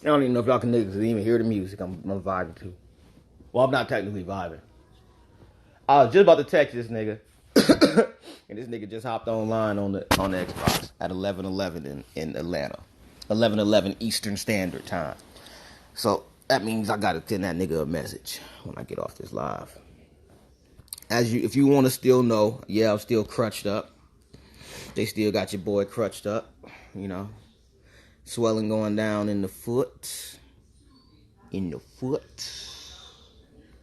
I don't even know if y'all can niggas even hear the music I'm vibing to. Well, I'm not technically vibing. I was just about to text this nigga, and this nigga just hopped online on the Xbox at 11:11 in Atlanta, 11:11 Eastern Standard Time. So that means I gotta send that nigga a message when I get off this live. If you want to still know, yeah, I'm still crutched up. They still got your boy crutched up, you know, swelling going down in the foot, in the foot,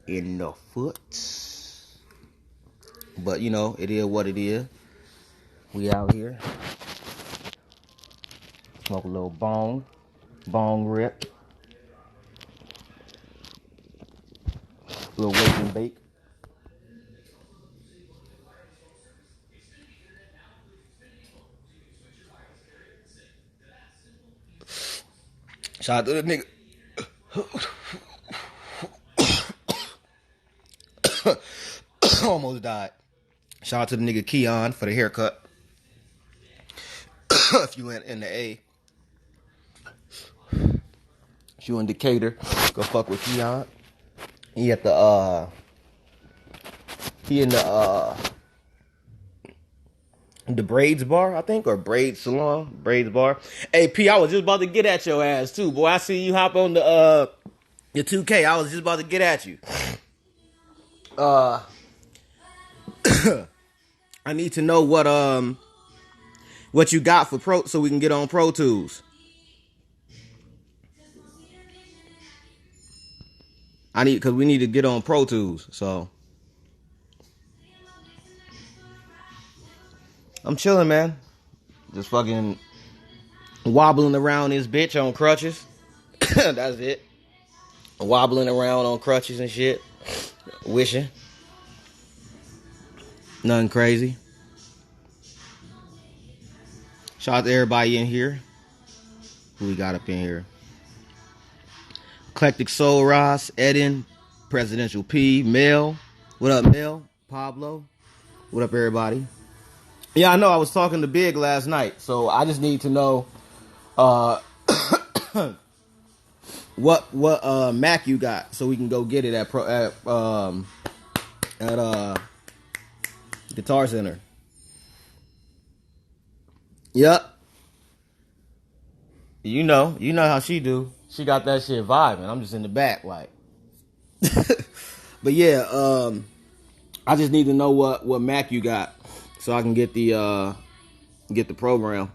in the foot. But you know, it is what it is. We out here. Smoke a little bong rip, a little wake and bake. Shout out to the nigga. Almost died. Shout out to the nigga Keon for the haircut. If you in the A, if you in Decatur, go fuck with Keon. He at the he in the Braids Bar, I think, or Braid Salon, Braids Bar. Hey P, I was just about to get at your ass too, boy. I see you hop on the 2K. I was just about to get at you. I need to know what you got for Pro so we can get on Pro Tools. Because we need to get on Pro Tools. So I'm chilling, man. Just fucking wobbling around this bitch on crutches. That's it. Wobbling around on crutches and shit. Wishing. Nothing crazy. Shout out to everybody in here. Who we got up in here? Eclectic Soul Ross, Eden, Presidential P, Mel. What up, Mel? Pablo. What up, everybody? Yeah, I know. I was talking to Big last night, so I just need to know what Mac you got, so we can go get it at Guitar Center. Yep. You know how she do. She got that shit vibing. I'm just in the back, like. But yeah, I just need to know what Mac you got, so I can get the program.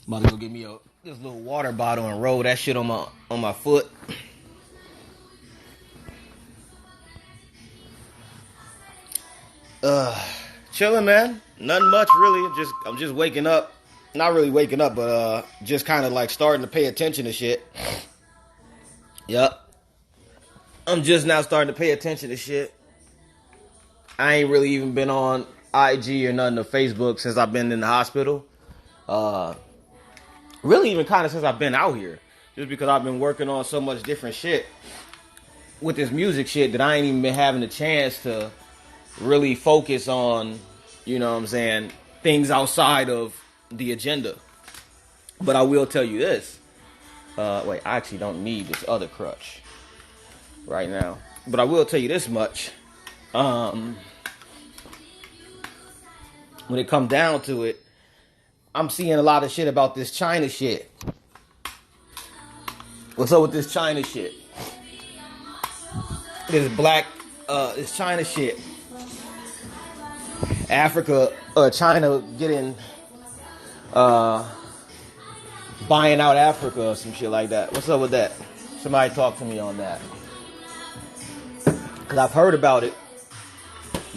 I'm about to go get me this little water bottle and roll that shit on my foot. Chilling, man. Nothing much really. I'm just waking up. Not really waking up, but just kind of like starting to pay attention to shit. Yep. I'm just now starting to pay attention to shit. I ain't really even been on IG or nothing or Facebook since I've been in the hospital. Really even kind of since I've been out here. Just because I've been working on so much different shit with this music shit that I ain't even been having the chance to really focus on, you know what I'm saying, things outside of the agenda. But I will tell you this. Wait, I actually don't need this other crutch right now. But I will tell you this much. When it comes down to it, I'm seeing a lot of shit about this China shit. What's up with this China shit? This China shit. Africa, China getting, buying out Africa or some shit like that. What's up with that? Somebody talk to me on that. Because I've heard about it.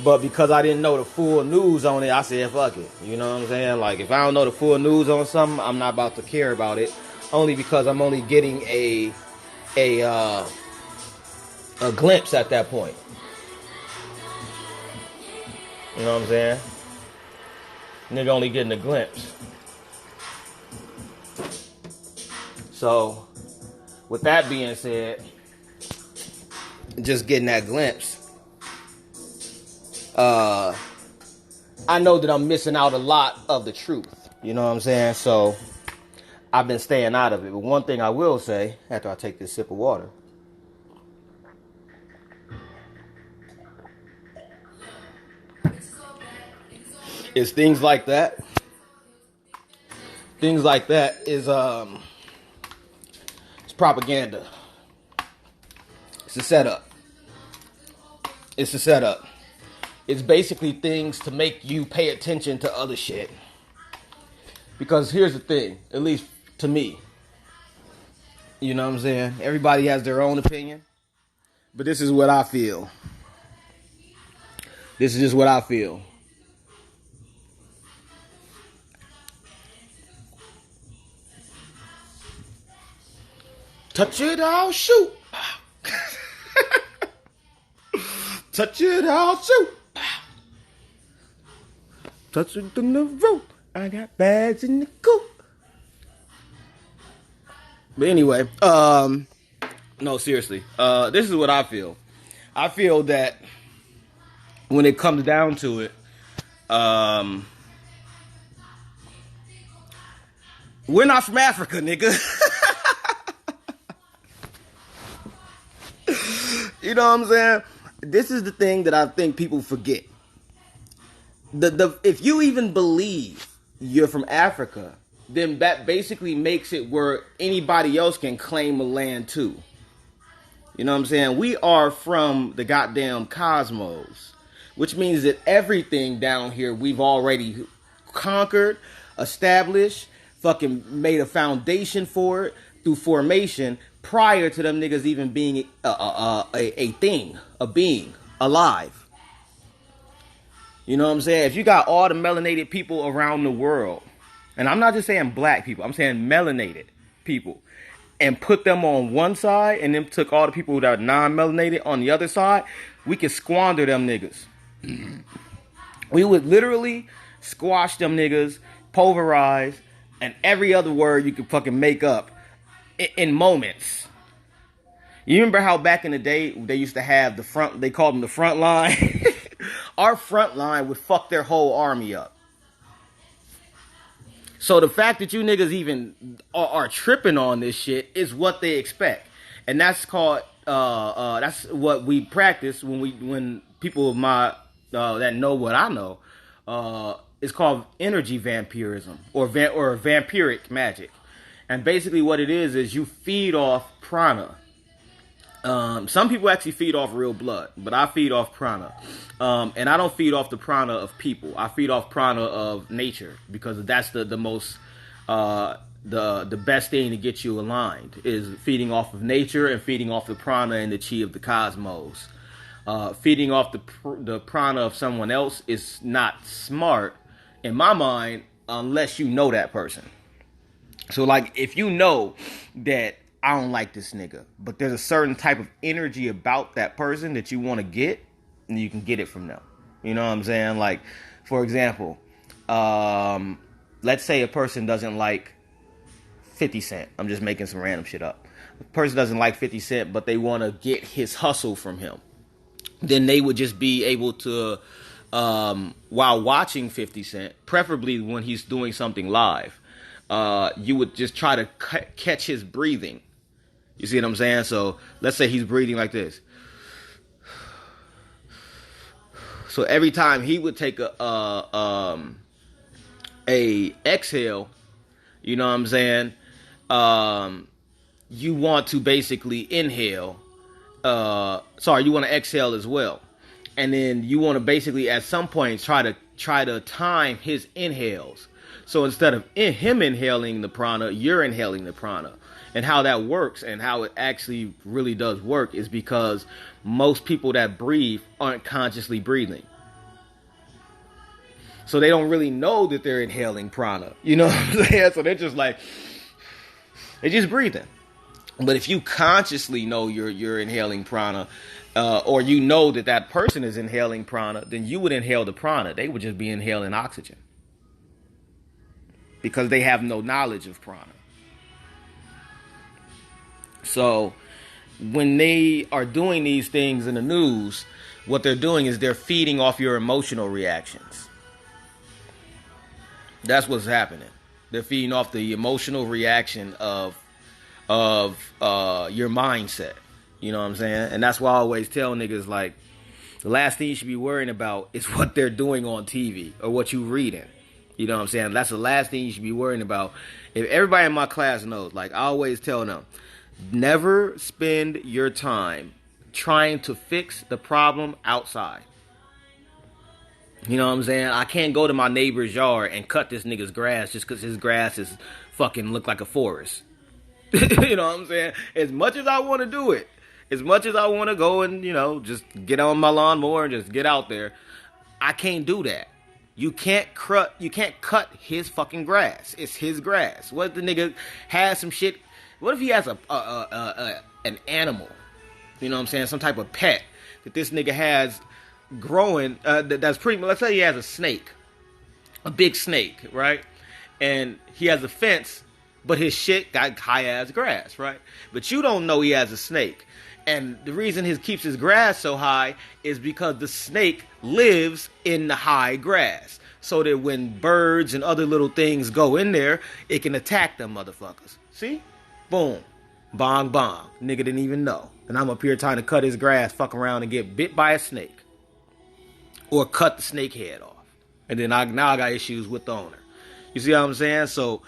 But because I didn't know the full news on it, I said, fuck it. You know what I'm saying? Like, if I don't know the full news on something, I'm not about to care about it. Only because I'm only getting a glimpse at that point. You know what I'm saying? Nigga only getting a glimpse. So, with that being said, just getting that glimpse, I know that I'm missing out a lot of the truth. You know what I'm saying? So I've been staying out of it. But one thing I will say after I take this sip of water is things like that. Things like that is it's propaganda. It's a setup. It's a setup. It's basically things to make you pay attention to other shit. Because here's the thing, at least to me. You know what I'm saying? Everybody has their own opinion. But this is what I feel. This is just what I feel. Touch it, I'll shoot. Touch it, I'll shoot. Touch it in the roof. I got bags in the coop. But anyway, no, seriously. This is what I feel. I feel that when it comes down to it, we're not from Africa, nigga. You know what I'm saying? This is the thing that I think people forget. If you even believe you're from Africa, then that basically makes it where anybody else can claim a land too. You know what I'm saying? We are from the goddamn cosmos, which means that everything down here we've already conquered, established, fucking made a foundation for it through formation prior to them niggas even being a thing, a being, alive. You know what I'm saying? If you got all the melanated people around the world, and I'm not just saying black people, I'm saying melanated people, and put them on one side and then took all the people that are non-melanated on the other side, we could squander them niggas. We would literally squash them niggas, pulverize, and every other word you could fucking make up in moments. You remember how back in the day they used to have the front, they called them the front line? Our front line would fuck their whole army up. So the fact that you niggas even are tripping on this shit is what they expect. And that's called, that's what we practice when people of my, that know what I know, it's called energy vampirism or vampiric magic. And basically what it is you feed off prana. Some people actually feed off real blood, but I feed off prana. And I don't feed off the prana of people. I feed off prana of nature because that's the most, the best thing to get you aligned is feeding off of nature and feeding off the prana and the chi of the cosmos. Feeding off the prana of someone else is not smart in my mind unless you know that person. So like if you know that I don't like this nigga, but there's a certain type of energy about that person that you want to get, and you can get it from them. You know what I'm saying? Like, for example, let's say a person doesn't like 50 Cent. I'm just making some random shit up. A person doesn't like 50 Cent, but they want to get his hustle from him. Then they would just be able to, while watching 50 Cent, preferably when he's doing something live, you would just try to catch his breathing. You see what I'm saying? So let's say he's breathing like this. So every time he would take a exhale, you know what I'm saying? You want to basically inhale. You want to exhale as well. And then you want to basically at some point try to time his inhales. So instead of him inhaling the prana, you're inhaling the prana. And how that works and how it actually really does work is because most people that breathe aren't consciously breathing. So they don't really know that they're inhaling prana. You know what I'm saying? So they're just like, they're just breathing. But if you consciously know you're inhaling prana, or you know that person is inhaling prana, then you would inhale the prana. They would just be inhaling oxygen. Because they have no knowledge of prana. So when they are doing these things in the news, what they're doing is they're feeding off your emotional reactions. That's what's happening. They're feeding off the emotional reaction of your mindset. You know what I'm saying? And that's why I always tell niggas, like, the last thing you should be worrying about is what they're doing on TV or what you reading. You know what I'm saying? That's the last thing you should be worrying about. If everybody in my class knows, like, I always tell them, never spend your time trying to fix the problem outside. You know what I'm saying? I can't go to my neighbor's yard and cut this nigga's grass just because his grass is fucking look like a forest. You know what I'm saying? As much as I want to do it, as much as I want to go and, you know, just get on my lawnmower and just get out there, I can't do that. You can't cut his fucking grass. It's his grass. What if the nigga has some shit? What if he has an animal? You know what I'm saying? Some type of pet that this nigga has growing. That's pretty. Let's say he has a snake, a big snake, right? And he has a fence, but his shit got high ass grass, right? But you don't know he has a snake. And the reason he keeps his grass so high is because the snake lives in the high grass. So that when birds and other little things go in there, it can attack them motherfuckers. See? Boom. Bong bong. Nigga didn't even know. And I'm up here trying to cut his grass, fuck around and get bit by a snake. Or cut the snake head off. And then now I got issues with the owner. You see what I'm saying? So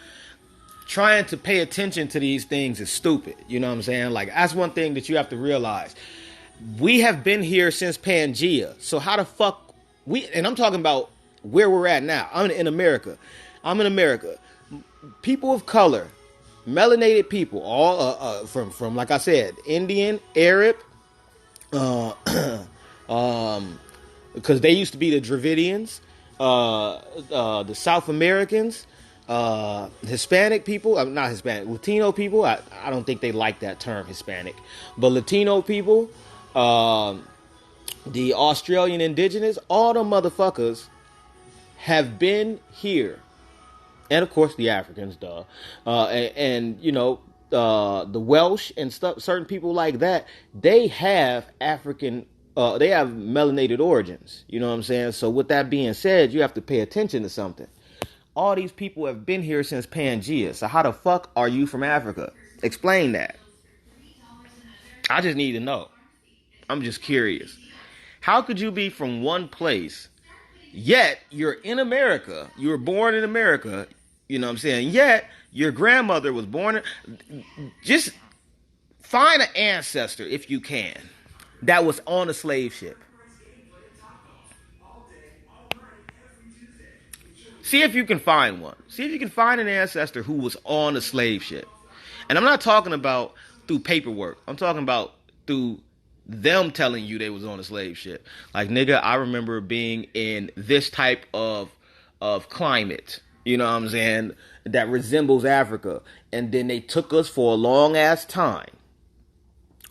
trying to pay attention to these things is stupid. You know what I'm saying? Like, that's one thing that you have to realize. We have been here since Pangea. So how the fuck and I'm talking about where we're at now. I'm in America. People of color, melanated people, all from like I said, Indian, Arab, because they used to be the Dravidians, the South Americans, Hispanic people, not Hispanic, Latino people. I don't think they like that term Hispanic, but Latino people, the Australian indigenous, all the motherfuckers have been here. And of course the Africans, duh. And you know, the Welsh and stuff, certain people like that, they have African, they have melanated origins. You know what I'm saying? So with that being said, you have to pay attention to something. All these people have been here since Pangea. So how the fuck are you from Africa? Explain that. I just need to know. I'm just curious. How could you be from one place, yet you're in America? You were born in America. You know what I'm saying? Yet your grandmother was born in... Just find an ancestor, if you can, that was on a slave ship. See if you can find one. See if you can find an ancestor who was on a slave ship. And I'm not talking about through paperwork. I'm talking about through them telling you they was on a slave ship. Like, nigga, I remember being in this type of climate, you know what I'm saying, that resembles Africa. And then they took us for a long ass time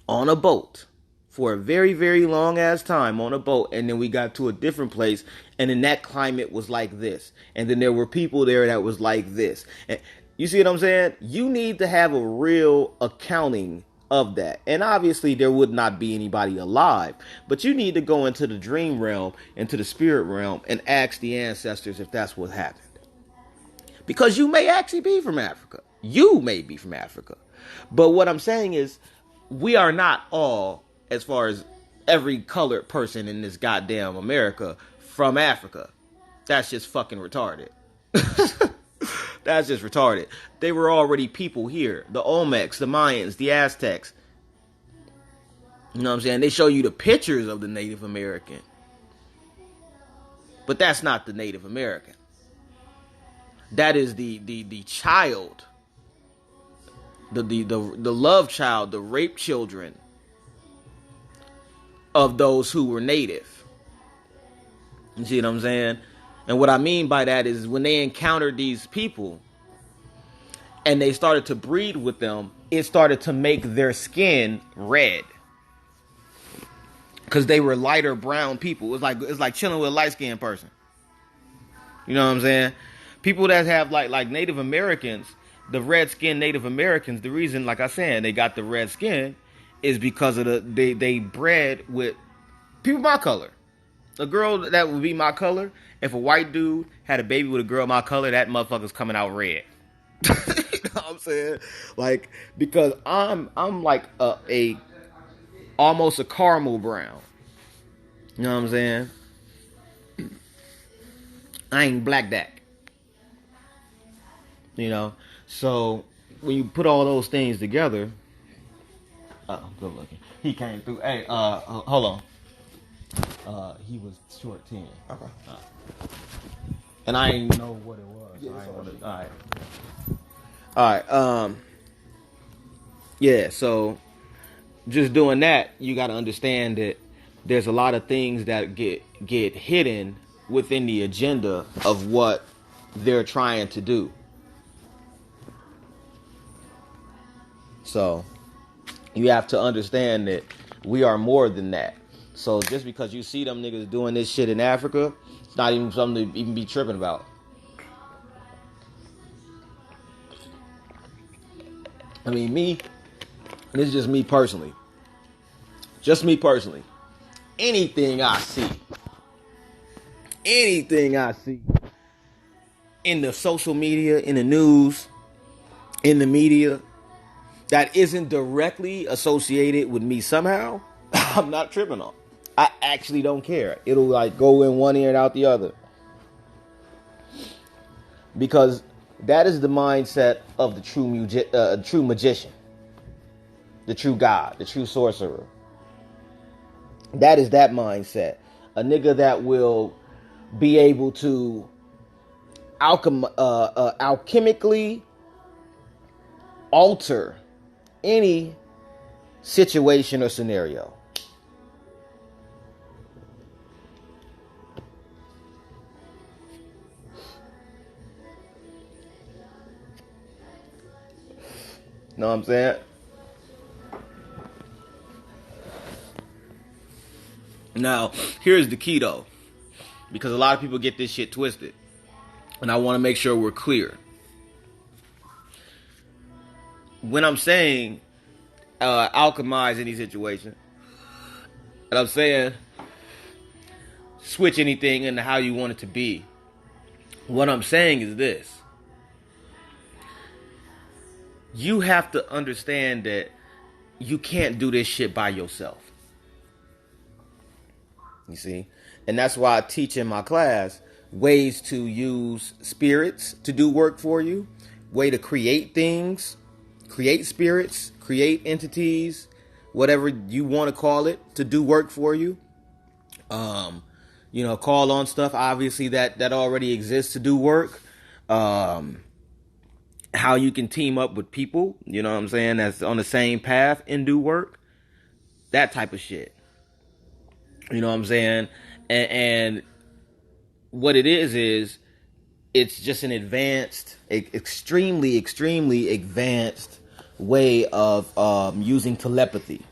on a boat. For a very, very long ass time on a boat. And then we got to a different place. And then that climate was like this. And then there were people there that was like this. And you see what I'm saying? You need to have a real accounting of that. And obviously there would not be anybody alive. But you need to go into the dream realm, into the spirit realm, and ask the ancestors if that's what happened. Because you may actually be from Africa. You may be from Africa. But what I'm saying is, we are not all, as far as every colored person in this goddamn America, from Africa. That's just fucking retarded. That's just retarded. They were already people here. The Olmecs, the Mayans, the Aztecs. You know what I'm saying? They show you the pictures of the Native American. But that's not the Native American. That is the child. The love child, the rape children of those who were native. You see what I'm saying? And what I mean by that is when they encountered these people and they started to breed with them, it started to make their skin red. Because they were lighter brown people. It's like chilling with a light-skinned person. You know what I'm saying? People that have like Native Americans, the red-skinned Native Americans, the reason, like I said, they got the red skin is because of they bred with people my color. A girl that would be my color, if a white dude had a baby with a girl my color, that motherfucker's coming out red. You know what I'm saying? Like, because I'm like a almost a caramel brown. You know what I'm saying? I ain't black Dak. You know? So when you put all those things together, oh, good looking. He came through. Hey, hold on. He was short 10. Okay. And I didn't know what it was. Yeah, all right. Yeah, so just doing that, you got to understand that there's a lot of things that get hidden within the agenda of what they're trying to do. So you have to understand that we are more than that. So just because you see them niggas doing this shit in Africa, it's not even something to even be tripping about. I mean, this is just me personally. Just me personally. Anything I see in the social media, in the news, in the media, that isn't directly associated with me somehow, I'm not tripping on. I actually don't care. It'll like go in one ear and out the other. Because that is the mindset of the true magician, the true God, the true sorcerer. That is that mindset. A nigga that will be able to alchemically alter any situation or scenario. Know what I'm saying? Now, here's the key though, because a lot of people get this shit twisted, and I want to make sure we're clear. When I'm saying alchemize any situation, and I'm saying switch anything into how you want it to be, what I'm saying is this. You have to understand that you can't do this shit by yourself. You see? And that's why I teach in my class ways to use spirits to do work for you, way to create things, create spirits, create entities, whatever you want to call it, to do work for you. Call on stuff obviously that already exists to do work. How you can team up with people, you know what I'm saying, that's on the same path and do work. That type of shit. You know what I'm saying? And what it is it's just an advanced, extremely, extremely advanced way of using telepathy.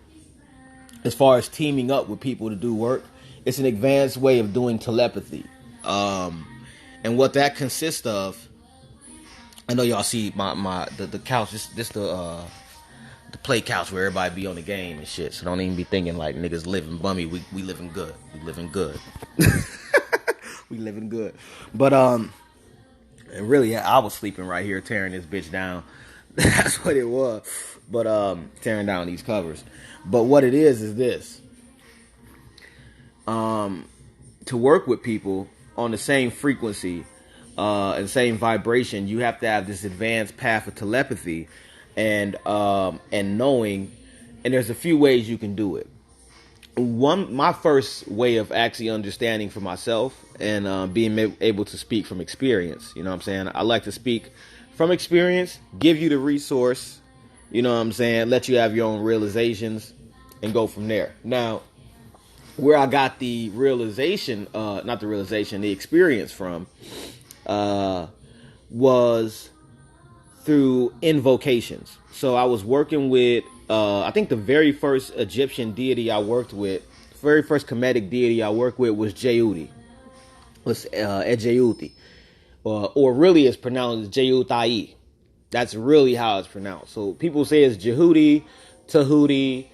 As far as teaming up with people to do work, it's an advanced way of doing telepathy. And what that consists of, I know y'all see the couch, this the play couch where everybody be on the game and shit. So don't even be thinking like niggas living bummy. We living good. We living good. We living good. But and really, I was sleeping right here tearing this bitch down. That's what it was. But tearing down these covers. But what it is this. To work with people on the same frequency and same vibration, you have to have this advanced path of telepathy and knowing, and there's a few ways you can do it. My first way of actually understanding for myself and being able to speak from experience, you know what I'm saying? I like to speak from experience, give you the resource, you know what I'm saying? Let you have your own realizations and go from there. Now, where I got the the experience from was through invocations. So I was working with, I think the very first Egyptian deity I worked with, very first Kemetic deity I worked with was Jeuti. Was Ejeuti. Or really it's pronounced Jeutai. That's really how it's pronounced. So people say it's Jehuti, Tahuti,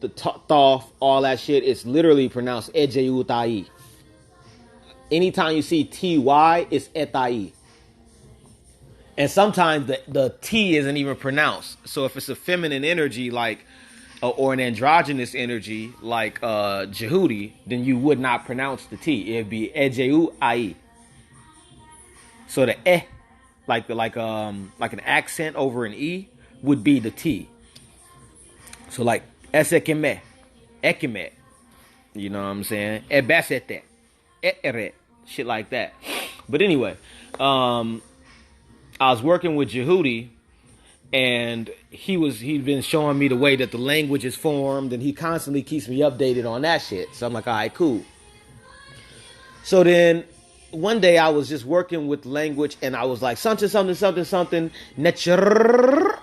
the Thoth, all that shit. It's literally pronounced Ejeutai. Anytime you see ty, it's etai. And sometimes the T isn't even pronounced. So if it's a feminine energy like, or an androgynous energy like Jehudi, then you would not pronounce the T. It'd be Ejeu Ai. So the like an accent over an E would be the T. So like Esekeme, Ekeme. You know what I'm saying? Ebasete, Eret, shit like that. But anyway, I was working with Jehudi, and he'd been showing me the way that the language is formed, and he constantly keeps me updated on that shit. So I'm like, all right, cool. So then one day I was just working with language, and I was like, something, netcher.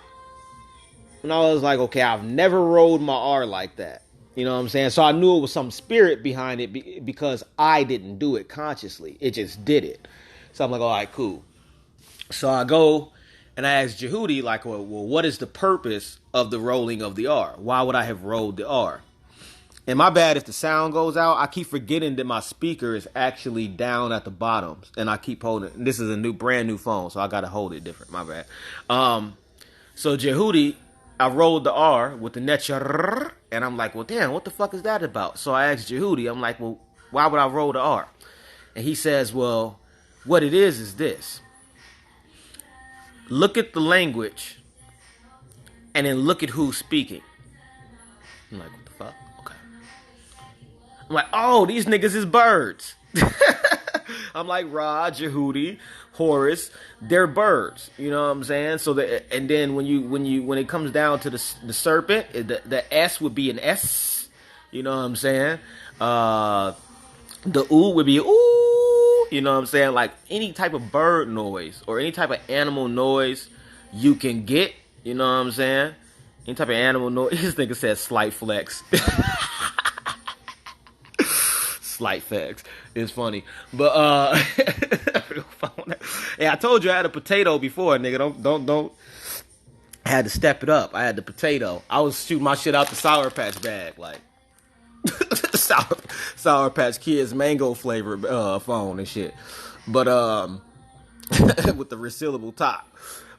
And I was like, okay, I've never rolled my R like that. You know what I'm saying? So I knew it was some spirit behind it because I didn't do it consciously. It just did it. So I'm like, all right, cool. So I go and I ask Jehudi, like, well, what is the purpose of the rolling of the R? Why would I have rolled the R? And my bad if the sound goes out. I keep forgetting that my speaker is actually down at the bottom. And I keep holding it. This is a brand new phone, so I got to hold it different. My bad. So Jehudi, I rolled the R with the netcher. And I'm like, well, damn, what the fuck is that about? So I asked Jehudi, I'm like, well, why would I roll the R? And he says, well, what it is this. Look at the language, and then look at who's speaking. I'm like, what the fuck? Okay. I'm like, oh, these niggas is birds. I'm like, Ra, Jehudi, Horus, they're birds. You know what I'm saying? So and then when it comes down to the serpent, the S would be an S. You know what I'm saying? The ooh would be ooh. You know what I'm saying? Like any type of bird noise or any type of animal noise you can get. You know what I'm saying? Any type of animal noise. This nigga said slight flex. Slight flex. It's funny. But yeah, I told you I had a potato before, nigga. Don't. I had to step it up. I had the potato. I was shooting my shit out the Sour Patch bag, like. Sour Patch Kids mango flavor phone and shit, but with the resealable top.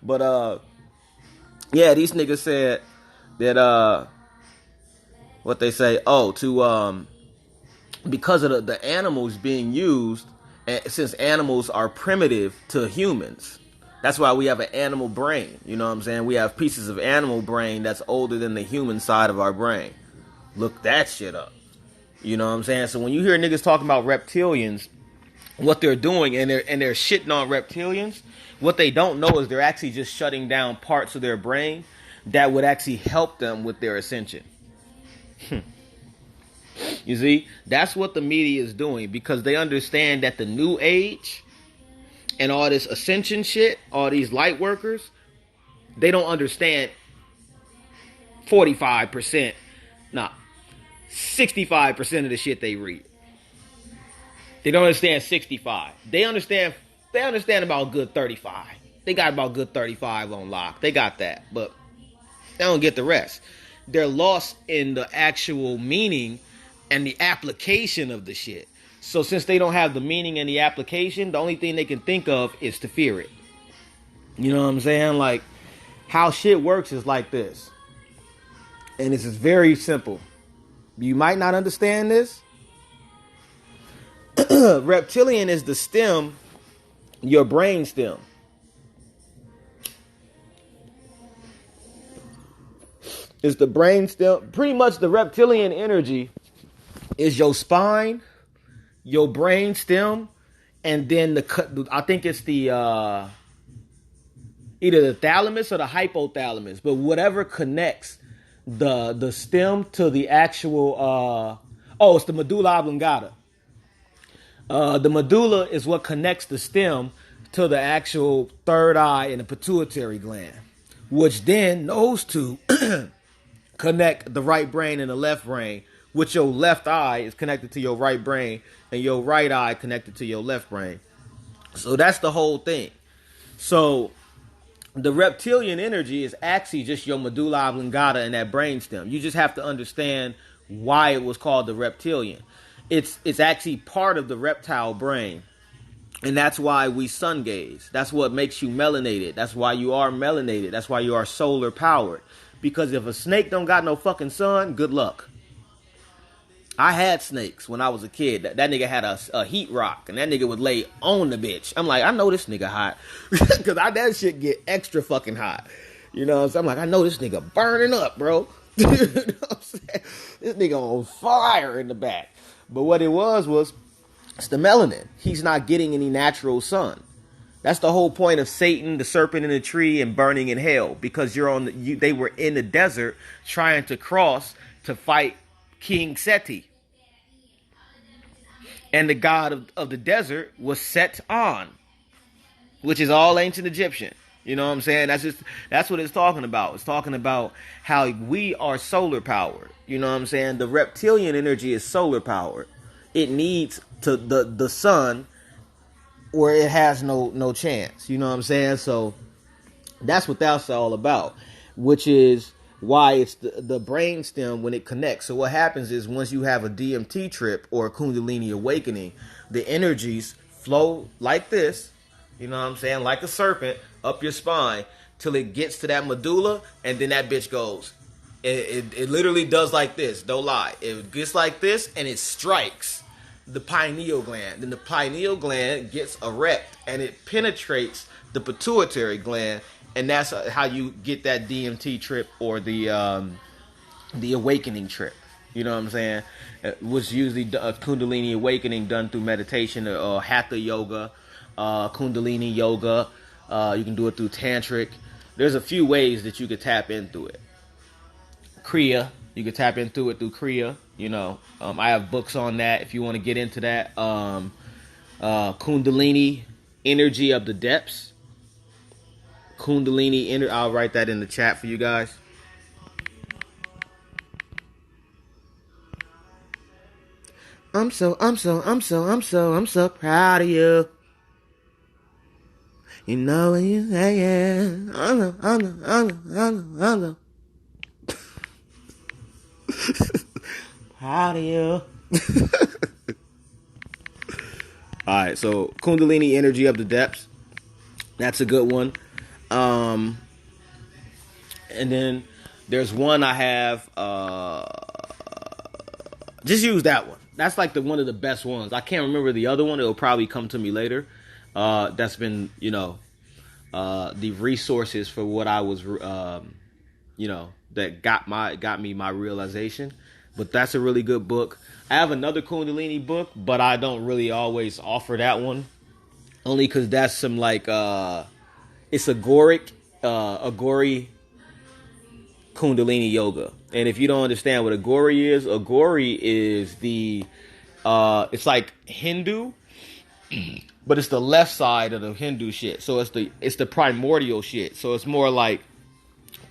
But yeah, these niggas said that what they say, because of the animals being used, and since animals are primitive to humans, that's why we have an animal brain. You know what I'm saying? We have pieces of animal brain that's older than the human side of our brain. Look that shit up. You know what I'm saying? So when you hear niggas talking about reptilians, what they're doing, and they're shitting on reptilians, what they don't know is they're actually just shutting down parts of their brain that would actually help them with their ascension. You see? That's what the media is doing, because they understand that the new age and all this ascension shit, all these light workers, they don't understand 45%. Nah. 65% of the shit they read. They don't understand 65. They understand about good 35. They got about good 35 on lock. They got that, but they don't get the rest. They're lost in the actual meaning and the application of the shit. So since they don't have the meaning and the application, the only thing they can think of is to fear it. You know what I'm saying? Like, how shit works is like this. And this is very simple. You might not understand this. Reptilian is the stem, your brain stem. It's the brain stem. Pretty much the reptilian energy is your spine, your brain stem, and then I think it's the either the thalamus or the hypothalamus, but whatever connects the stem to the actual it's the medulla oblongata. The medulla is what connects the stem to the actual third eye and the pituitary gland, which then those two connect the right brain and the left brain, which your left eye is connected to your right brain and your right eye connected to your left brain. So that's the whole thing. So the reptilian energy is actually just your medulla oblongata and that brainstem. You just have to understand why it was called the reptilian. It's actually part of the reptile brain. And that's why we sun gaze. That's what makes you melanated. That's why you are melanated. That's why you are solar powered. Because if a snake don't got no fucking sun, good luck. I had snakes when I was a kid. That nigga had a heat rock, and that nigga would lay on the bitch. I'm like, I know this nigga hot. Because that shit get extra fucking hot. You know what I'm saying? I'm like, I know this nigga burning up, bro. You know what I'm saying? This nigga on fire in the back. But what it was it's the melanin. He's not getting any natural sun. That's the whole point of Satan, the serpent in the tree, and burning in hell. Because they were in the desert trying to cross to fight King Seti. And the god of the desert was Set on, which is all ancient Egyptian. You know what I'm saying? That's what it's talking about. It's talking about how we are solar powered. You know what I'm saying? The reptilian energy is solar powered. It needs the sun, or it has no chance. You know what I'm saying? So that's what that's all about, which is why it's the brain stem when it connects. So what happens is once you have a DMT trip or a Kundalini awakening, the energies flow like this, you know what I'm saying, like a serpent up your spine till it gets to that medulla, and then that bitch goes. It literally does like this, don't lie. It gets like this and it strikes the pineal gland. Then the pineal gland gets erect and it penetrates the pituitary gland. And that's how you get that DMT trip or the awakening trip. You know what I'm saying? It was usually a Kundalini awakening done through meditation or Hatha yoga, Kundalini yoga. You can do it through tantric. There's a few ways that you could tap into it. Kriya, you could tap into it through Kriya. You know, I have books on that if you want to get into that. Kundalini, energy of the depths. Kundalini energy. I'll write that in the chat for you guys. I'm so proud of you. You know what you saying? I know. Proud of you. Alright, so Kundalini energy of the depths. That's a good one. And then there's one I have, just use that one. That's like one of the best ones. I can't remember the other one. It'll probably come to me later. That's been, the resources for what I was, that got me my realization. But that's a really good book. I have another Kundalini book, but I don't really always offer that one. Only because that's some it's agori Kundalini yoga. And if you don't understand what agori is it's like Hindu, but it's the left side of the Hindu shit. So it's the primordial shit. So it's more like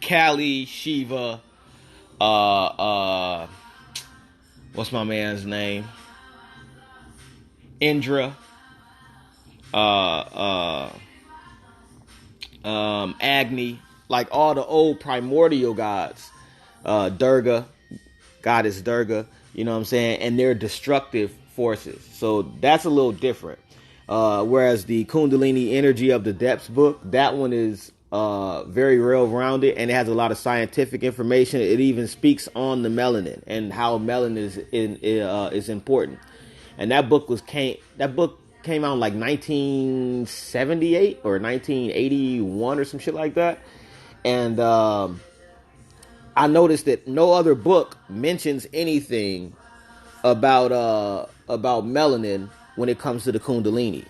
Kali, Shiva, what's my man's name? Indra, Agni, like all the old primordial gods, Durga, goddess Durga, you know what I'm saying? And they're destructive forces. So that's a little different. Whereas the Kundalini energy of the depths book, that one is very well-rounded, and it has a lot of scientific information. It even speaks on the melanin and how melanin is important. And that book came out in like 1978 or 1981 or some shit like that. And I noticed that no other book mentions anything about melanin when it comes to the Kundalini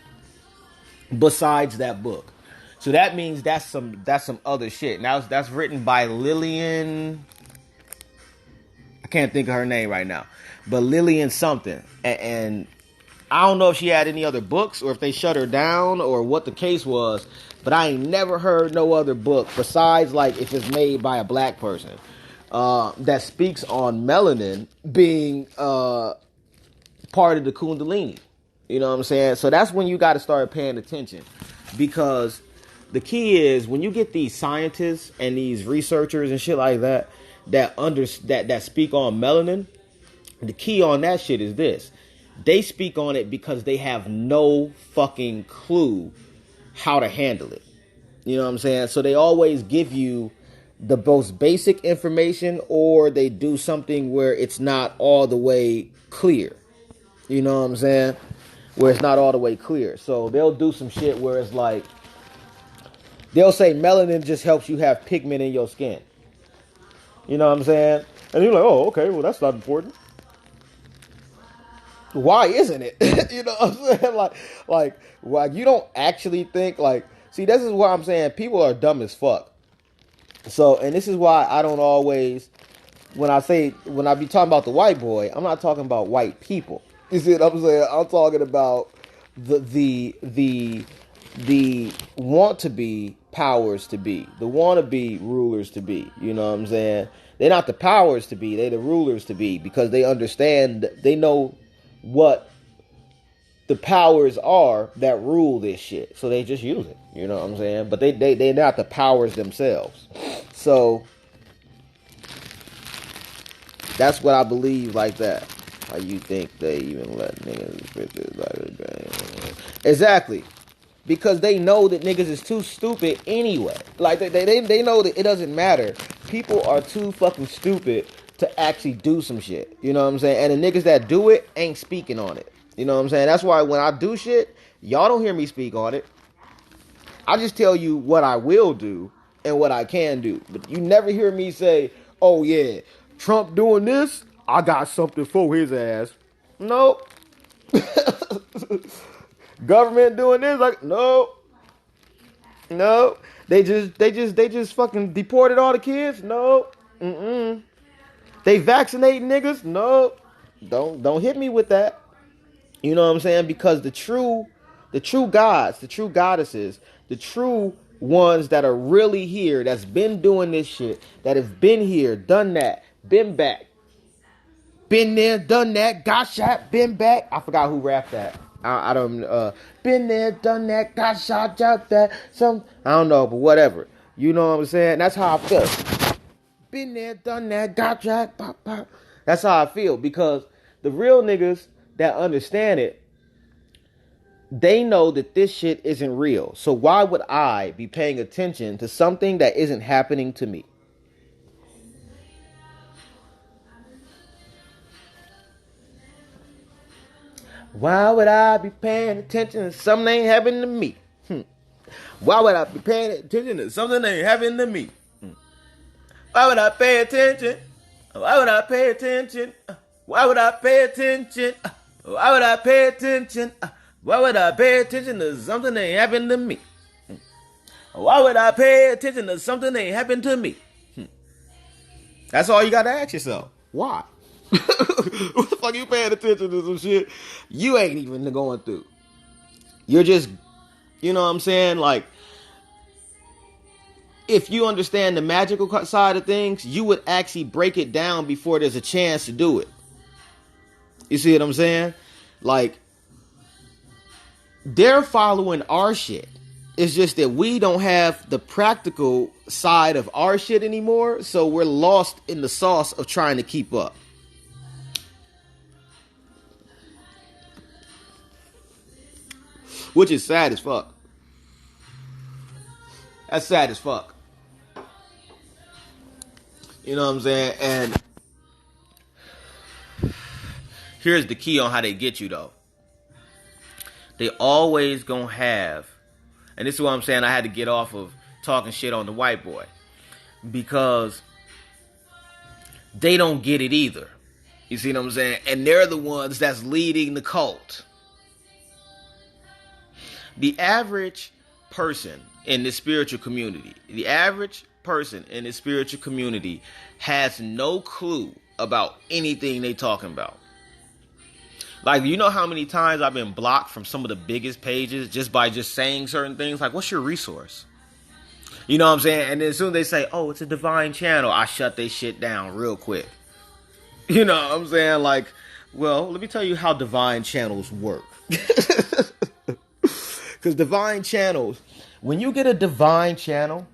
besides that book. So that means that's some other shit. Now that's written by Lillian. I can't think of her name right now, but Lillian something. And I don't know if she had any other books or if they shut her down or what the case was, but I ain't never heard no other book besides like if it's made by a black person that speaks on melanin being part of the Kundalini. You know what I'm saying? So that's when you got to start paying attention, because the key is when you get these scientists and these researchers and shit like that speak on melanin, the key on that shit is this. they speak on it because they have no fucking clue how to handle it. You know what I'm saying? So they always give you the most basic information, or they do something where it's not all the way clear. You know what I'm saying? Where it's not all the way clear. So they'll do some shit where it's like, they'll say melanin just helps you have pigment in your skin. You know what I'm saying? And you're like, oh, okay, well, that's not important. Why isn't it? You know what I'm saying? Why you don't actually think, like, see, this is what I'm saying. People are dumb as fuck. So, and this is why I don't always, when I be talking about the white boy, I'm not talking about white people. You see what I'm saying? I'm talking about the want to be powers to be, the want to be rulers to be. You know what I'm saying? They're not the powers to be, they're the rulers to be, because they understand, they know what the powers are that rule this shit. So they just use it. You know what I'm saying? But they're not the powers themselves. So that's what I believe, like that. How you think they even let niggas fit this like a game? Exactly. Because they know that niggas is too stupid anyway. Like, they know that it doesn't matter. People are too fucking stupid to actually do some shit. You know what I'm saying? And the niggas that do it ain't speaking on it. You know what I'm saying? That's why when I do shit, y'all don't hear me speak on it. I just tell you what I will do and what I can do. But you never hear me say, oh yeah, Trump doing this, I got something for his ass. Nope. Government doing this, like, no. They just fucking deported all the kids. No. They vaccinating niggas. No. Don't hit me with that. You know what I'm saying? Because the true gods, the true goddesses, the true ones that are really here, that's been doing this shit, that have been here, done that, been back, been there, done that, got shot, been back. I forgot who rapped that. I don't been there, done that, got shot, out that, some, I don't know, but whatever. You know what I'm saying? That's how I feel. Been there, done that, got shot, pop, pop. That's how I feel, because the real niggas that understand it, they know that this shit isn't real. So why would I be paying attention to something that isn't happening to me? Why would I be paying attention to something that ain't happening to me? Why would I be paying attention to something that ain't happening to me? Why would I pay attention? Why would I pay attention? Why would I pay attention? Why would I pay attention? Why would I pay attention to something that ain't happened to me? Why would I pay attention to something that ain't happened to me? That's all you gotta ask yourself. Why? What the fuck you paying attention to some shit you ain't even going through? You're just, you know what I'm saying? Like, if you understand the magical side of things, you would actually break it down before there's a chance to do it. You see what I'm saying? Like, they're following our shit. It's just that we don't have the practical side of our shit anymore, so we're lost in the sauce of trying to keep up. Which is sad as fuck. That's sad as fuck. You know what I'm saying? And here's the key on how they get you, though. They always gonna have, and this is what I'm saying, I had to get off of talking shit on the white boy, because they don't get it either. You see what I'm saying? And they're the ones that's leading the cult. The average person in the spiritual community, has no clue about anything they talking about. Like, you know how many times I've been blocked from some of the biggest pages just by just saying certain things? Like, what's your resource? You know what I'm saying? And then as soon as they say, oh, it's a divine channel, I shut they shit down real quick. You know what I'm saying? Like, well, let me tell you how divine channels work. Because divine channels, when you get a divine channel,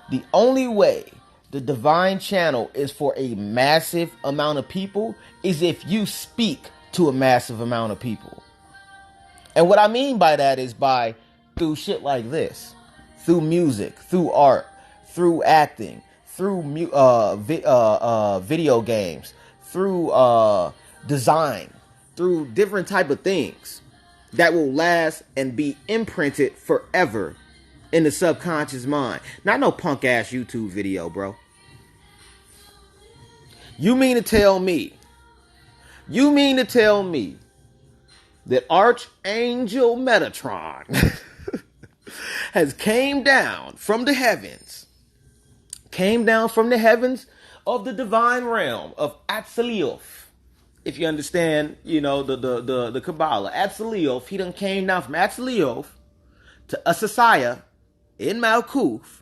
the only way the divine channel is for a massive amount of people is if you speak to a massive amount of people. And what I mean by that is by through shit like this, through music, through art, through acting, through video games, through design, through different type of things that will last and be imprinted forever in the subconscious mind. Not no punk ass YouTube video, bro. You mean to tell me that Archangel Metatron has came down from the heavens of the divine realm of Atzilioth? If you understand, the Kabbalah, Atzilioth, he done came down from Atzilioth to Asasiah in Malkuth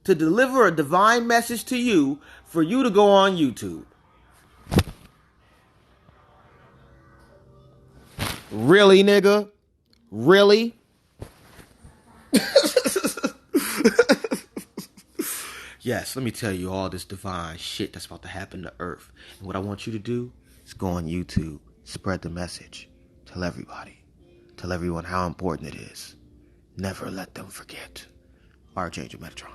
to deliver a divine message to you for you to go on YouTube. Really, nigga? Really? Yes, let me tell you all this divine shit that's about to happen to Earth. And what I want you to do is go on YouTube, spread the message, tell everybody, tell everyone how important it is. Never let them forget Archangel Metatron.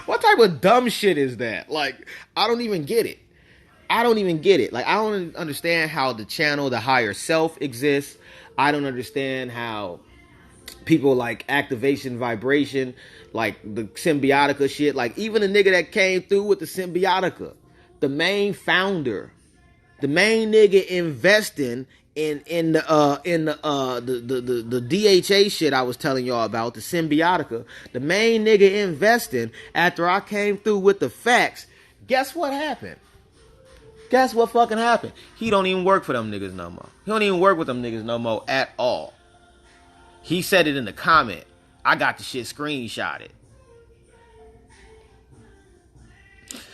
What type of dumb shit is that? Like, I don't even get it. Like, I don't understand how the channel, the higher self exists. I don't understand how people like activation vibration, like the symbiotica shit. Like, even the nigga that came through with the symbiotica, the main founder, the main nigga investing in the DHA shit I was telling y'all about, the symbiotica, the main nigga investing after I came through with the facts. Guess what happened? Guess what fucking happened? He don't even work for them niggas no more. He don't even work with them niggas no more at all. He said it in the comment. I got the shit screenshotted.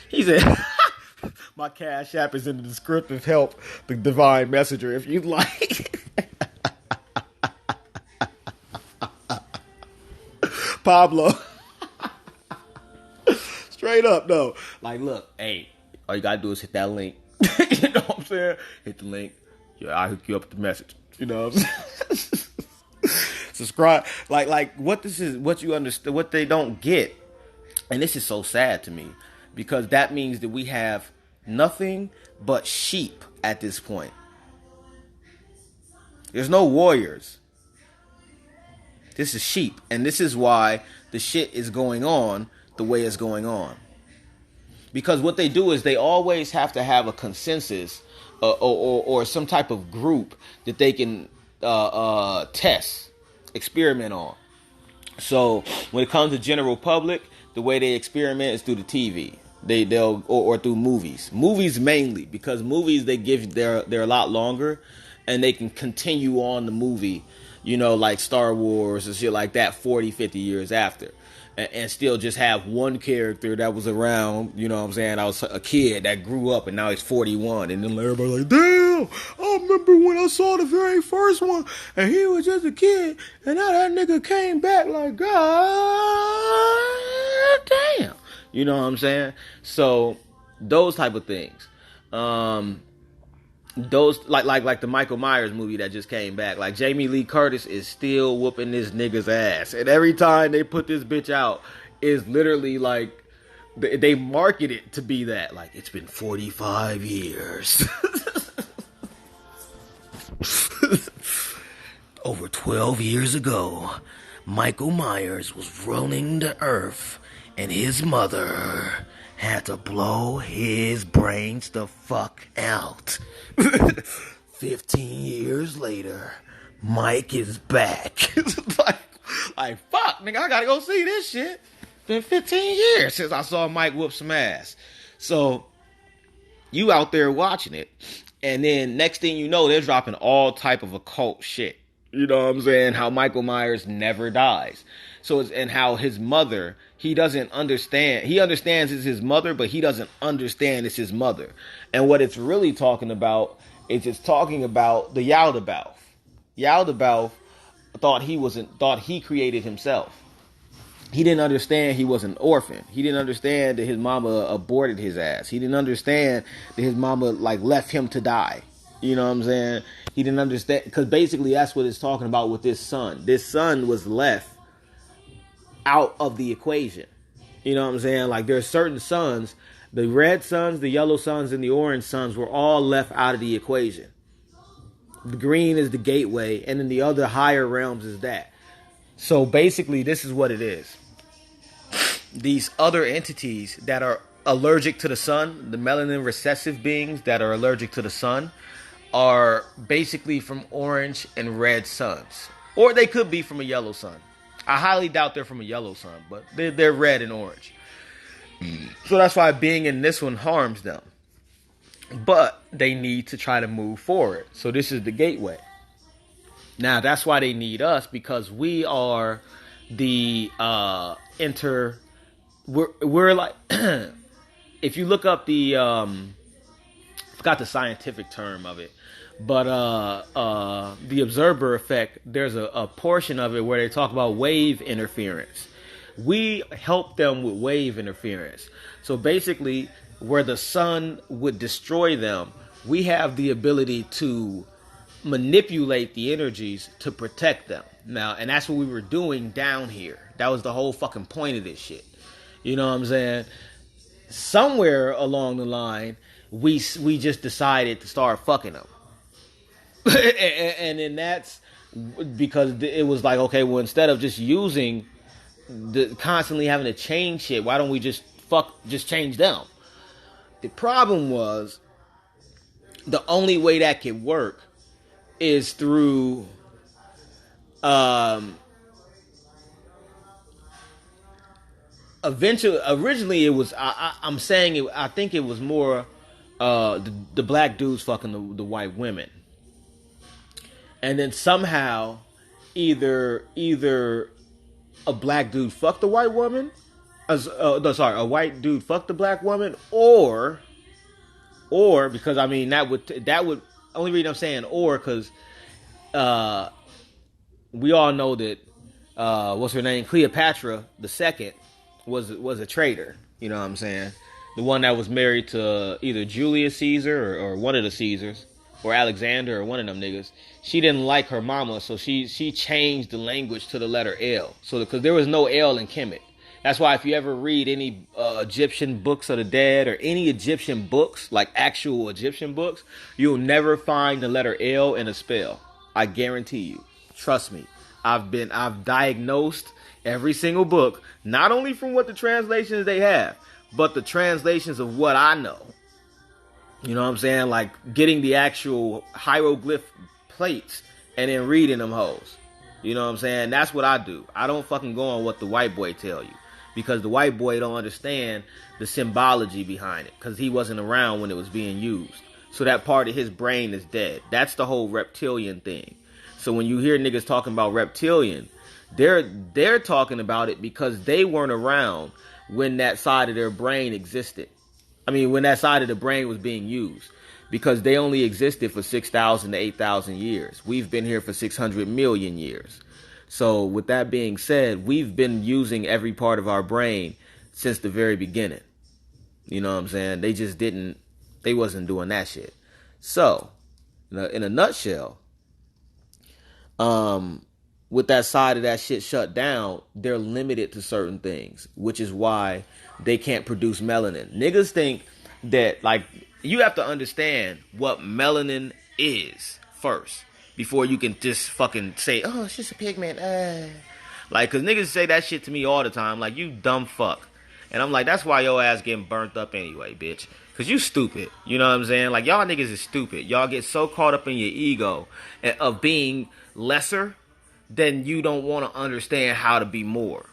He said, my Cash App is in the descriptive help, the divine messenger, if you'd like. Pablo. Straight up, though. Like, look, hey, all you gotta do is hit that link. You know what I'm saying? Hit the link. Yeah, I'll hook you up with the message. You know what I'm saying? Subscribe. Like what this is, what you understand, what they don't get. And this is so sad to me, because that means that we have nothing but sheep at this point. There's no warriors. This is sheep. And this is why the shit is going on the way it's going on. Because what they do is they always have to have a consensus or some type of group that they can test, experiment on. So when it comes to general public, the way they experiment is through the TV. They'll or through movies. Movies mainly, because movies they're a lot longer and they can continue on the movie, like Star Wars and shit like that 40, 50 years after. And still just have one character that was around, you know what I'm saying? I was a kid that grew up and now he's 41. And then everybody's like, damn, I remember when I saw the very first one and he was just a kid. And now that nigga came back like, God damn. You know what I'm saying? So those type of things. Those like the Michael Myers movie that just came back. Like, Jamie Lee Curtis is still whooping this nigga's ass, and every time they put this bitch out, is literally like they market it to be that. Like, it's been 45 years. Over 12 years ago, Michael Myers was roaming the earth, and his mother had to blow his brains the fuck out. 15 years later, Mike is back. like, fuck, nigga, I gotta go see this shit. Been 15 years since I saw Mike whoop some ass. So, you out there watching it, and then next thing you know, they're dropping all type of occult shit. You know what I'm saying? How Michael Myers never dies. And how his mother, he doesn't understand. He understands it's his mother, but he doesn't understand it's his mother. And what it's really talking about is it's talking about the Yaldabaoth. Yaldabaoth thought he created himself. He didn't understand he was an orphan. He didn't understand that his mama aborted his ass. He didn't understand that his mama like left him to die. You know what I'm saying? He didn't understand, because basically that's what it's talking about with this son. This son was left out of the equation. You know what I'm saying? Like, there are certain sons, the red sons, the yellow sons, and the orange sons were all left out of the equation. The green is the gateway, and then the other higher realms is that. So basically, this is what it is. These other entities that are allergic to the sun, the melanin recessive beings that are allergic to the sun, are basically from orange and red suns. Or they could be from a yellow sun. I highly doubt they're from a yellow sun, but they're red and orange. So that's why being in this one harms them. But they need to try to move forward. So this is the gateway. Now, that's why they need us, because we are the we're like, if you look up the, forgot the scientific term of it, but the observer effect, there's a portion of it where they talk about wave interference. We help them with wave interference. So basically, where the sun would destroy them, we have the ability to manipulate the energies to protect them. Now, and that's what we were doing down here. That was the whole fucking point of this shit. You know what I'm saying? Somewhere along the line, we just decided to start fucking them. and then that's because it was like, okay, well, instead of just using constantly having to change shit, why don't we just change them? The problem was, the only way that could work is through originally it was, I'm saying it, I think it was more the black dudes fucking the white women, and then somehow either a black dude fucked the white woman, a white dude fucked the black woman, or because I mean that would only reason I'm saying or because we all know that what's her name, Cleopatra the second was a traitor. You know what I'm saying? The one that was married to either Julius Caesar or one of the Caesars, or Alexander, or one of them niggas. She didn't like her mama, so she changed the language to the letter L. So because there was no L in Kemet. That's why if you ever read any Egyptian books of the dead, or any Egyptian books, like actual Egyptian books, you'll never find the letter L in a spell. I guarantee you. Trust me. I've diagnosed every single book, not only from what the translations they have, but the translations of what I know. You know what I'm saying? Like getting the actual hieroglyph plates and then reading them hoes. You know what I'm saying? That's what I do. I don't fucking go on what the white boy tell you, because the white boy don't understand the symbology behind it, because he wasn't around when it was being used. So that part of his brain is dead. That's the whole reptilian thing. So when you hear niggas talking about reptilian, they're talking about it because they weren't around when that side of their brain existed. I mean, when that side of the brain was being used, because they only existed for 6,000 to 8,000 years. We've been here for 600 million years. So with that being said, we've been using every part of our brain since the very beginning. You know what I'm saying? They wasn't doing that shit. So, in a nutshell, with that side of that shit shut down, they're limited to certain things, which is why they can't produce melanin. Niggas think that, like, you have to understand what melanin is first before you can just fucking say, oh, it's just a pigment. Like, cause niggas say that shit to me all the time, like, you dumb fuck. And I'm like, that's why your ass getting burnt up anyway, bitch. Cause you stupid. You know what I'm saying? Like, y'all niggas is stupid. Y'all get so caught up in your ego of being lesser, then you don't want to understand how to be more.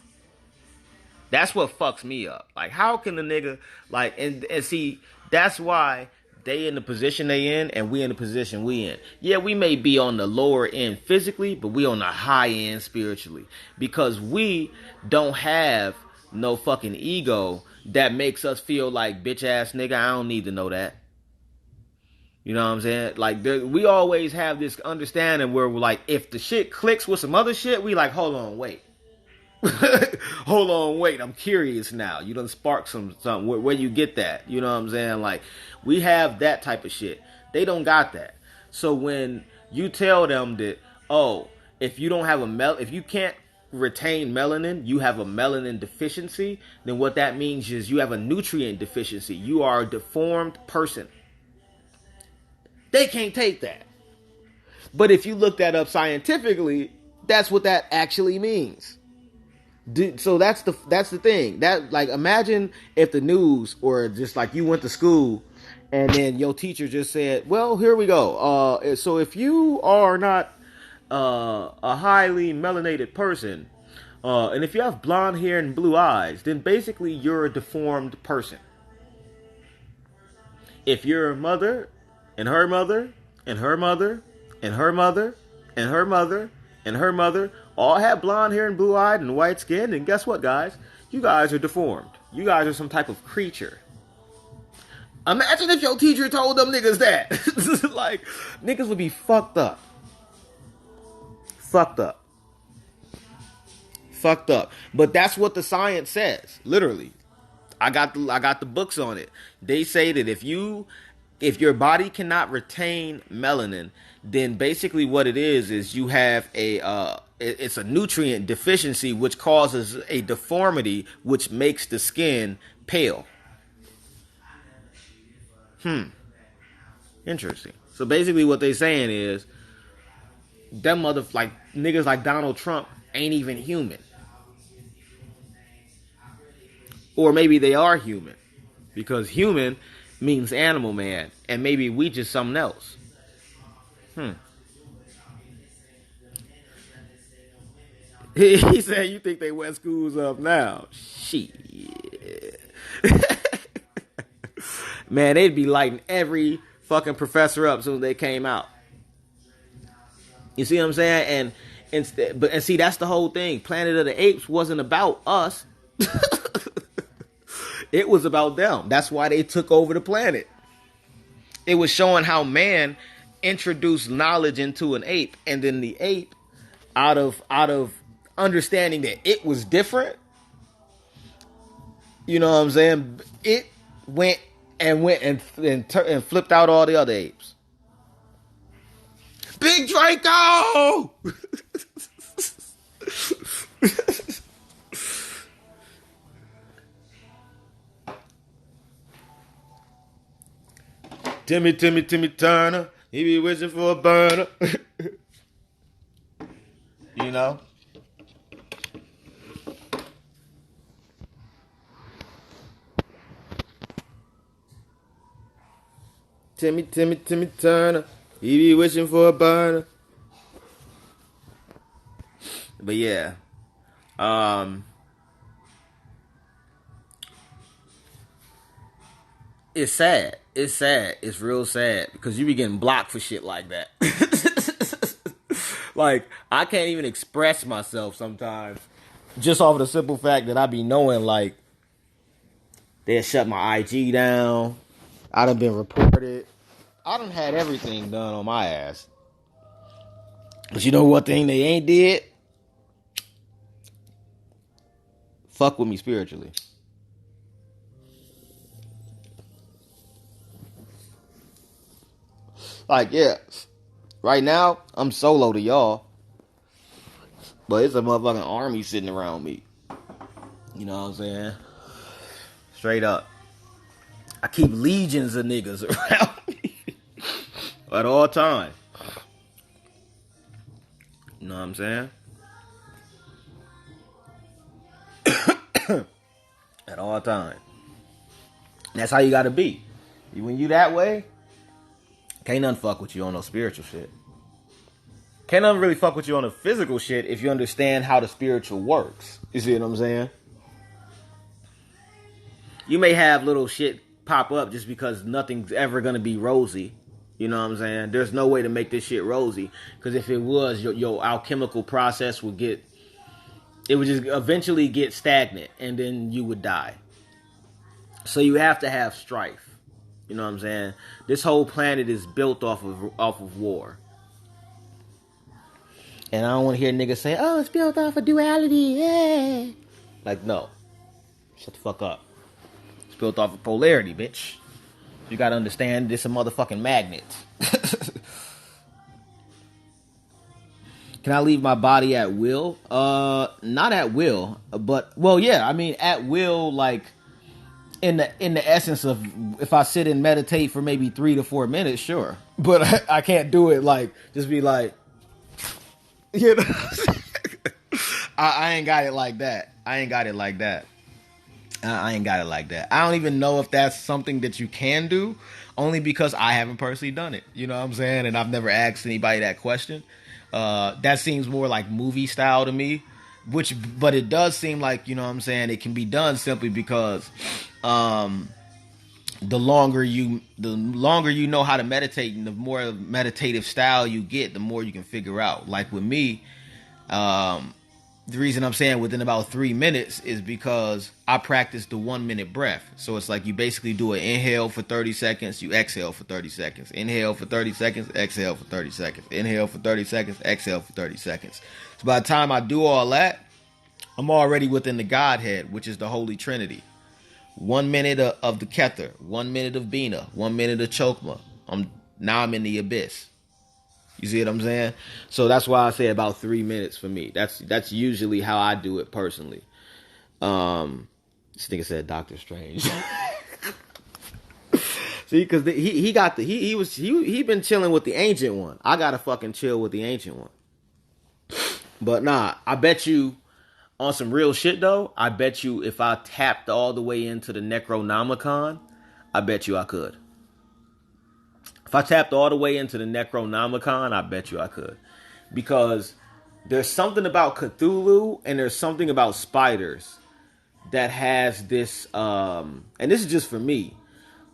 That's what fucks me up. Like, how can the nigga, like, and see, that's why they in the position they in and we in the position we in. Yeah, we may be on the lower end physically, but we on the high end spiritually. Because we don't have no fucking ego that makes us feel like, bitch ass nigga, I don't need to know that. You know what I'm saying? Like, we always have this understanding where we're like, if the shit clicks with some other shit, we like, hold on, wait. Hold on, wait, I'm curious now. You done spark something. Where you get that? You know what I'm saying? Like, we have that type of shit. They don't got that. So when you tell them that, oh, if you don't have if you can't retain melanin, you have a melanin deficiency, then what that means is you have a nutrient deficiency. You are a deformed person. They can't take that. But if you look that up scientifically, that's what that actually means. So that's the thing. That, like, imagine if the news, or just like you went to school and then your teacher just said, well, here we go. So if you are not a highly melanated person, and if you have blonde hair and blue eyes, then basically you're a deformed person. If your mother and her mother and her mother and her mother and her mother and her mother all have blonde hair and blue eyed and white skin, then guess what, guys? You guys are deformed. You guys are some type of creature. Imagine if your teacher told them niggas that. Like, niggas would be fucked up. Fucked up. Fucked up. But that's what the science says. Literally. I got the books on it. They say that if your body cannot retain melanin, then basically what it is you have it's a nutrient deficiency, which causes a deformity, which makes the skin pale. Interesting. So basically what they saying is, them niggas like Donald Trump ain't even human. Or maybe they are human. Because human means animal man. And maybe we just something else. He said, you think they wet schools up now? Shit. Man, they'd be lighting every fucking professor up as soon as they came out. You see what I'm saying? And see, that's the whole thing. Planet of the Apes wasn't about us. It was about them. That's why they took over the planet. It was showing how man introduced knowledge into an ape, and then the ape, out of understanding that it was different, you know what I'm saying? It went and flipped out all the other apes. Big Draco! Timmy Turner, he be wishing for a burner. You know? Timmy Turner, he be wishing for a burner. But yeah. It's sad. It's sad. It's real sad. Because you be getting blocked for shit like that. Like, I can't even express myself sometimes. Just off of the simple fact that I be knowing, like, they'll shut my IG down. I done been reported. I done had everything done on my ass. But you know what thing they ain't did? Fuck with me spiritually. Like, yeah. Right now, I'm solo to y'all. But it's a motherfucking army sitting around me. You know what I'm saying? Straight up. I keep legions of niggas around me. At all times. You know what I'm saying? At all times. That's how you gotta be. When you that way, can't nothing fuck with you on no spiritual shit. Can't nothing really fuck with you on the physical shit if you understand how the spiritual works. You see what I'm saying? You may have little shit pop up just because nothing's ever gonna be rosy. You know what I'm saying? There's no way to make this shit rosy. Because if it was, your alchemical process would just eventually get stagnant. And then you would die. So you have to have strife. You know what I'm saying? This whole planet is built off of war. And I don't want to hear niggas say, oh, it's built off of duality, yeah. Like, no. Shut the fuck up. It's built off of polarity, bitch. You gotta understand this a motherfucking magnet. Can I leave my body at will? Not at will, but, well, yeah, I mean, at will, like, in the essence of, if I sit and meditate for maybe 3 to 4 minutes, sure. But I can't do it, like, just be like, you know. I ain't got it like that. I ain't got it like that. I ain't got it like that. I don't even know if that's something that you can do, only because I haven't personally done it. You know what I'm saying? And I've never asked anybody that question. That seems more like movie style to me. But it does seem like, you know what I'm saying, it can be done simply because the longer you know how to meditate, and the more meditative style you get, the more you can figure out. Like with me, the reason I'm saying within about 3 minutes is because I practice the 1 minute breath. So it's like you basically do an inhale for 30 seconds, you exhale for 30 seconds. Inhale for 30 seconds, exhale for 30 seconds. Inhale for 30 seconds, exhale for 30 seconds. So by the time I do all that, I'm already within the Godhead, which is the Holy Trinity. 1 minute of the Kether, 1 minute of Bina, 1 minute of Chokma. Now I'm in the abyss. You see what I'm saying? So that's why I say about 3 minutes for me. That's usually how I do it personally. This nigga said Doctor Strange. See, because he been chilling with the ancient one. I gotta fucking chill with the ancient one. But nah, I bet you on some real shit though. I bet you if I tapped all the way into the Necronomicon, I bet you I could. If I tapped all the way into the Necronomicon, I bet you I could. Because there's something about Cthulhu and there's something about spiders that has this, and this is just for me,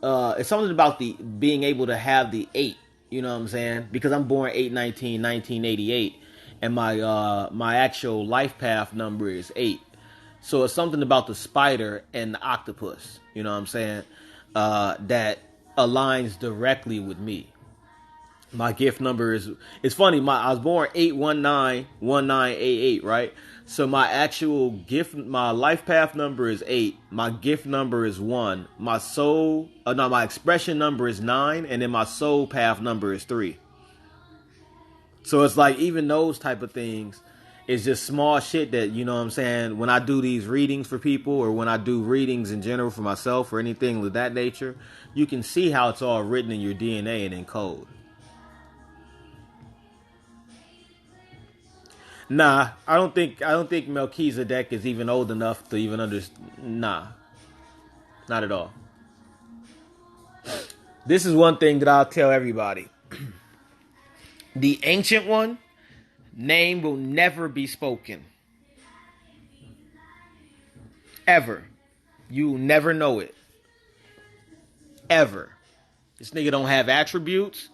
it's something about the being able to have the 8, you know what I'm saying? Because I'm born 8/19/1988, and my actual life path number is 8. So it's something about the spider and the octopus, you know what I'm saying, that aligns directly with me. My gift number is, it's funny, I was born 8/19/1988, right? So my actual gift, my life path number is 8. My gift number is 1. My expression number is 9, and then my soul path number is 3. So it's like, even those type of things is just small shit that, you know what I'm saying, when I do these readings for people, or when I do readings in general for myself or anything of that nature, you can see how it's all written in your DNA and in code. Nah, I don't think Melchizedek is even old enough to even understand. Nah, not at all. This is one thing that I'll tell everybody. The ancient one name will never be spoken. Ever. You will never know it. Ever. This nigga don't have attributes.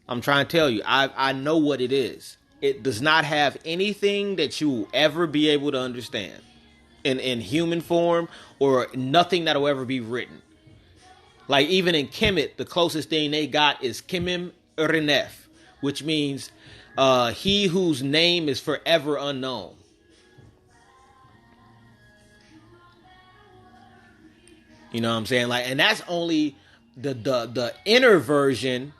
I'm trying to tell you, I know what it is. It does not have anything that you will ever be able to understand in human form, or nothing that will ever be written. Like even in Kemet, the closest thing they got is Kemim Urinef, which means he whose name is forever unknown. You know what I'm saying? Like, and that's only the inner version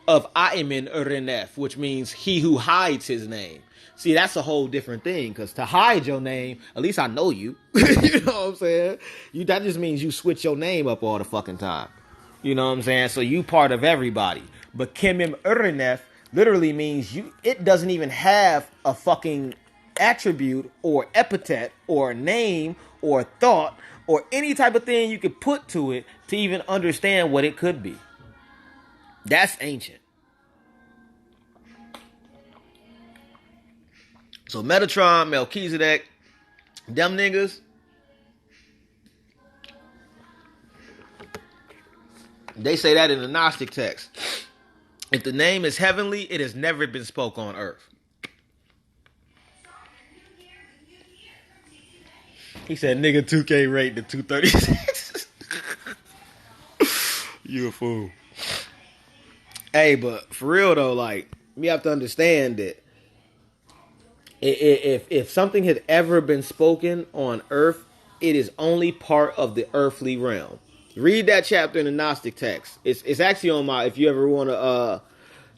of Aimin Urinef, which means he who hides his name. See, that's a whole different thing, because to hide your name, at least I know you. You know what I'm saying? That just means you switch your name up all the fucking time. You know what I'm saying? So you part of everybody. But Kemim Urinef literally means it doesn't even have a fucking attribute or epithet or name or thought or any type of thing you could put to it to even understand what it could be. That's ancient. So Metatron, Melchizedek, them niggas, they say that in the Gnostic text. If the name is heavenly, it has never been spoke on earth. He said, nigga 2K rate to 236. You a fool. Hey, but for real though, like, you have to understand that If something had ever been spoken on earth, it is only part of the earthly realm. Read that chapter in the Gnostic text. It's actually on my. If you ever want to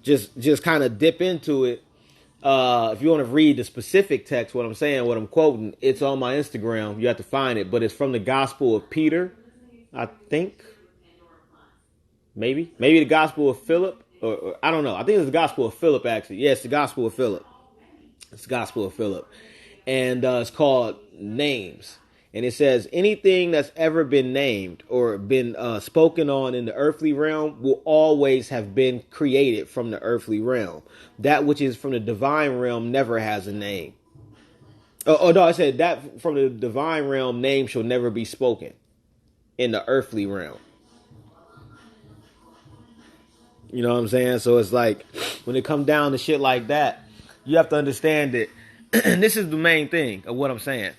just kind of dip into it, if you want to read the specific text, what I'm saying, what I'm quoting, it's on my Instagram. You have to find it, but it's from the Gospel of Peter, I think. Maybe the Gospel of Philip, or I don't know. I think it's the Gospel of Philip actually. Yeah, it's the Gospel of Philip. It's the Gospel of Philip. And it's called Names. And it says, anything that's ever been named or been spoken on in the earthly realm will always have been created from the earthly realm. That which is from the divine realm never has a name. No, I said that from the divine realm, name shall never be spoken in the earthly realm. You know what I'm saying? So it's like, when it comes down to shit like that, you have to understand that this is the main thing of what I'm saying.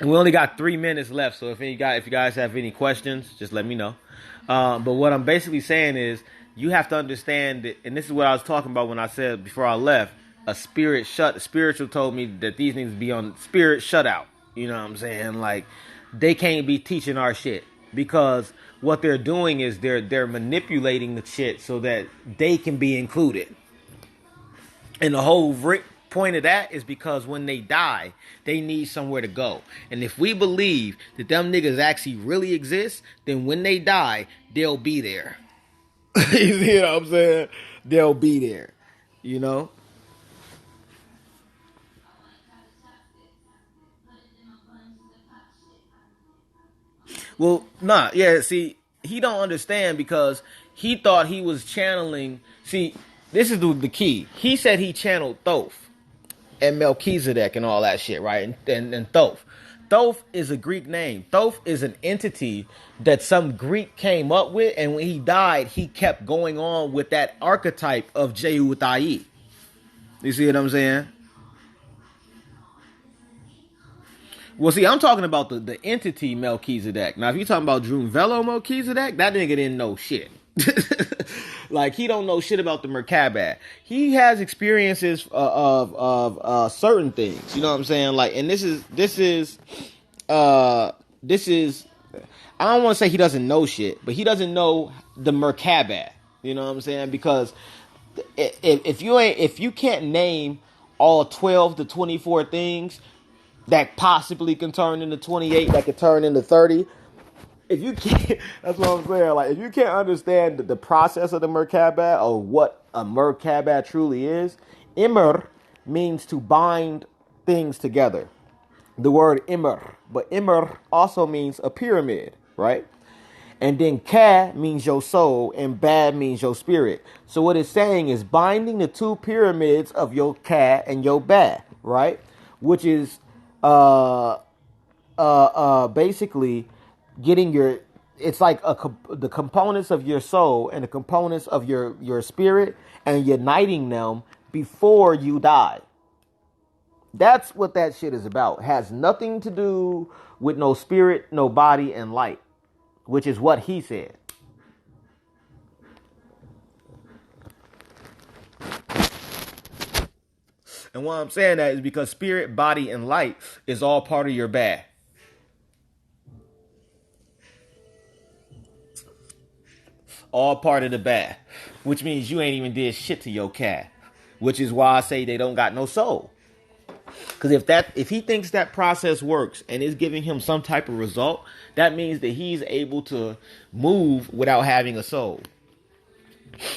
And we only got 3 minutes left, so if you guys have any questions, just let me know. But what I'm basically saying is, you have to understand that, and this is what I was talking about when I said before I left, a spiritual told me that these need to be on spirit shutout. You know what I'm saying? Like, they can't be teaching our shit, because what they're doing is they're manipulating the shit so that they can be included. And the whole point of that is because when they die, they need somewhere to go. And if we believe that them niggas actually really exist, then when they die, they'll be there. You see what I'm saying? They'll be there. You know? Well, nah, yeah, see, he don't understand because he thought he was channeling. See, this is the key. He said he channeled Thoth and Melchizedek and all that shit, right? And Thoth. Thoth is a Greek name. Thoth is an entity that some Greek came up with, and when he died, he kept going on with that archetype of Jehutayi. You see what I'm saying? Well, see, I'm talking about the entity Melchizedek. Now, if you're talking about Drunvelo Melchizedek, that nigga didn't know shit. Like, he don't know shit about the Merkabah. He has experiences of certain things. You know what I'm saying? Like, and this is I don't want to say he doesn't know shit, but he doesn't know the Merkabah. You know what I'm saying? Because if you can't name all 12 to 24 things that possibly can turn into 28, that could turn into 30. If you can't, that's what I'm saying. Like, if you can't understand the process of the Merkabah or what a Merkabah truly is, Immer means to bind things together. The word Immer, but Immer also means a pyramid, right? And then Ka means your soul and Ba means your spirit. So what it's saying is binding the two pyramids of your Ka and your Ba, right? Which is basically getting your, it's like the components of your soul and the components of your spirit and uniting them before you die. That's what that shit is about. It has nothing to do with no spirit, no body, and light, which is what he said. And why I'm saying that is because spirit, body, and light is all part of your bad. All part of the bad. Which means you ain't even did shit to your cat. Which is why I say they don't got no soul. Because if he thinks that process works and is giving him some type of result, that means that he's able to move without having a soul.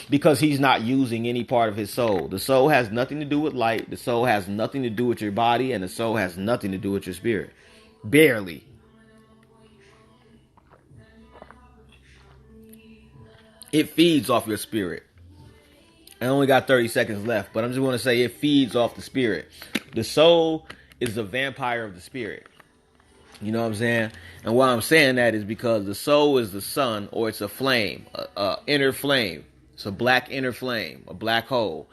Because he's not using any part of his soul. The soul has nothing to do with light. The soul has nothing to do with your body. And the soul has nothing to do with your spirit. Barely. It feeds off your spirit. I only got 30 seconds left, but I'm just going to say it feeds off the spirit. The soul is the vampire of the spirit. You know what I'm saying? And why I'm saying that is because the soul is the sun, or it's a flame, a inner flame. It's a black inner flame, a black hole.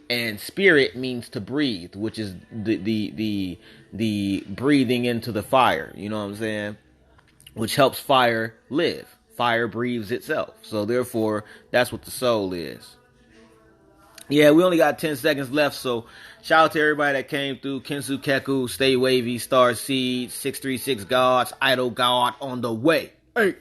And spirit means to breathe, which is the breathing into the fire. You know what I'm saying? Which helps fire live. Fire breathes itself. So therefore, that's what the soul is. Yeah, we only got 10 seconds left, so shout out to everybody that came through. Khensu Keku, Stay Wavy, Star Seed, 636 Gods, Idol God on the way. Hey.